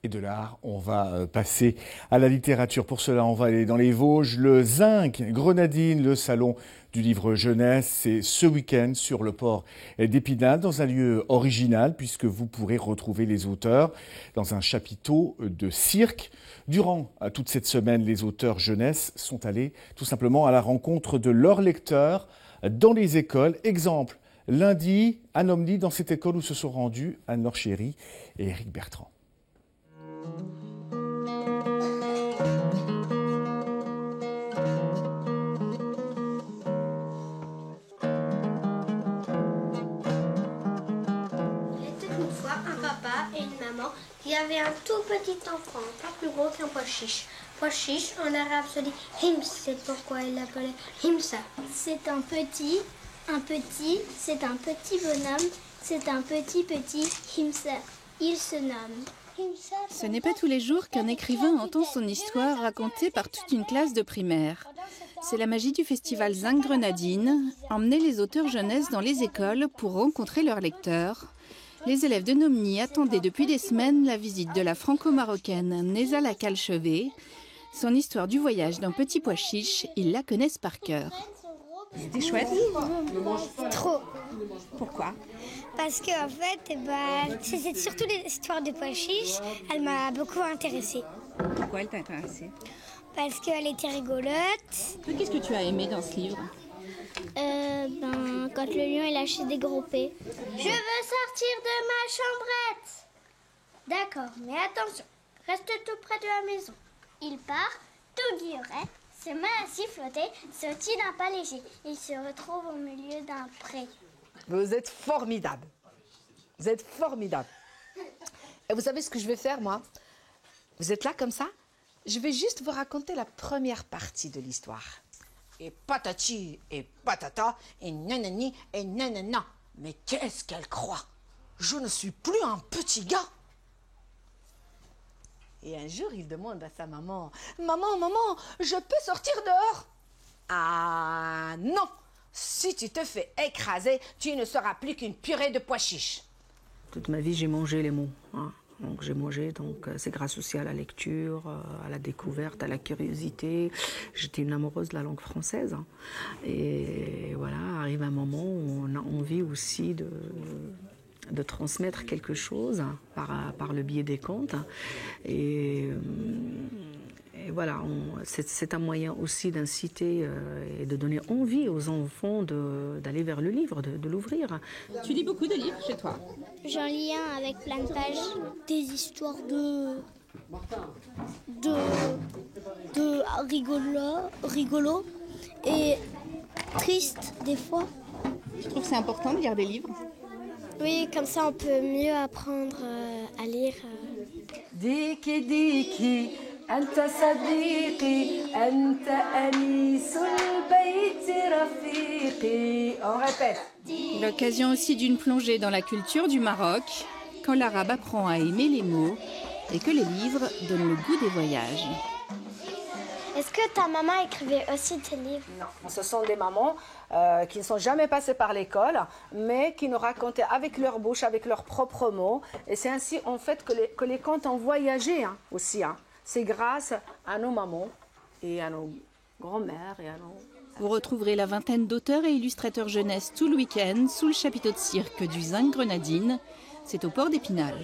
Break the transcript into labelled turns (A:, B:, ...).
A: Et de l'art, on va passer à la littérature. Pour cela, on va aller dans les Vosges. Le Zinc Grenadine, le salon du livre jeunesse, c'est ce week-end sur le port d'Épinal, dans un lieu original, puisque vous pourrez retrouver les auteurs dans un chapiteau de cirque. Durant toute cette semaine, les auteurs jeunesse sont allés tout simplement à la rencontre de leurs lecteurs dans les écoles. Exemple, lundi, à Nomny, dans cette école où se sont rendus Anne-Laure Chéry et Éric Bertrand.
B: Une fois, un papa et une maman qui avaient un tout petit enfant, pas plus gros qu'un pois chiche. Pois chiche, en arabe, se dit hims, c'est pourquoi il l'appelait himsa.
C: C'est un petit, c'est un petit bonhomme, c'est un petit himsa. Il se nomme.
D: Ce n'est pas tous les jours qu'un écrivain entend son histoire racontée par toute une classe de primaire. C'est la magie du festival Zinc Grenadine, emmener les auteurs jeunesse dans les écoles pour rencontrer leurs lecteurs. Les élèves de Nomny attendaient depuis des semaines la visite de la franco-marocaine Nezala Calchevet. Son histoire du voyage d'un petit pois chiche, ils la connaissent par cœur.
E: C'était chouette.
B: Trop.
E: Pourquoi?
B: Parce qu'en fait, c'est surtout l'histoire de pois chiche, elle m'a beaucoup intéressée.
E: Pourquoi elle t'a intéressée?
B: Parce qu'elle était rigolote.
D: Qu'est-ce que tu as aimé dans ce livre?
C: Quand le lion il lâché des gros P.
B: Je veux sortir de ma chambrette. D'accord, mais attention, reste tout près de la maison.
C: Il part, tout guilleret, ses mains ainsi flottées, sautille d'un pas léger. Il se retrouve au milieu d'un pré.
F: Vous êtes formidable. Vous êtes formidable. Et vous savez ce que je vais faire, moi? Vous êtes là comme ça? Je vais juste vous raconter la première partie de l'histoire. Et patati, et patata, et nanani, et nanana. Mais qu'est-ce qu'elle croit? Je ne suis plus un petit gars. Et un jour, il demande à sa maman, « Maman, maman, je peux sortir dehors ?» Ah non! Si tu te fais écraser, tu ne seras plus qu'une purée de pois chiches. Toute ma vie, j'ai mangé les mots. Donc j'ai mangé, c'est grâce aussi à la lecture, à la découverte, à la curiosité. J'étais une amoureuse de la langue française. Et voilà, arrive un moment où on a envie aussi de transmettre quelque chose par le biais des contes. Et voilà, c'est un moyen aussi d'inciter et de donner envie aux enfants d'aller vers le livre, de l'ouvrir.
E: Tu lis beaucoup de livres chez toi?
C: J'en lis un avec plein de pages, des histoires de rigolo et tristes des fois.
E: Tu trouves que c'est important de lire des livres?
B: Oui, comme ça on peut mieux apprendre à lire.
F: Diki diki, anta sadiqi, anta anisul bayti rafiqi. On répète.
D: L'occasion aussi d'une plongée dans la culture du Maroc, quand l'arabe apprend à aimer les mots et que les livres donnent le goût des voyages.
B: Est-ce que ta maman écrivait aussi tes livres?
F: Non, ce sont des mamans qui ne sont jamais passées par l'école, mais qui nous racontaient avec leur bouche, avec leurs propres mots. Et c'est ainsi en fait que les contes ont voyagé aussi. C'est grâce à nos mamans et à nos grand-mères et à nos...
D: Vous retrouverez la vingtaine d'auteurs et illustrateurs jeunesse tout le week-end sous le chapiteau de cirque du Zinc Grenadine. C'est au port d'Épinal.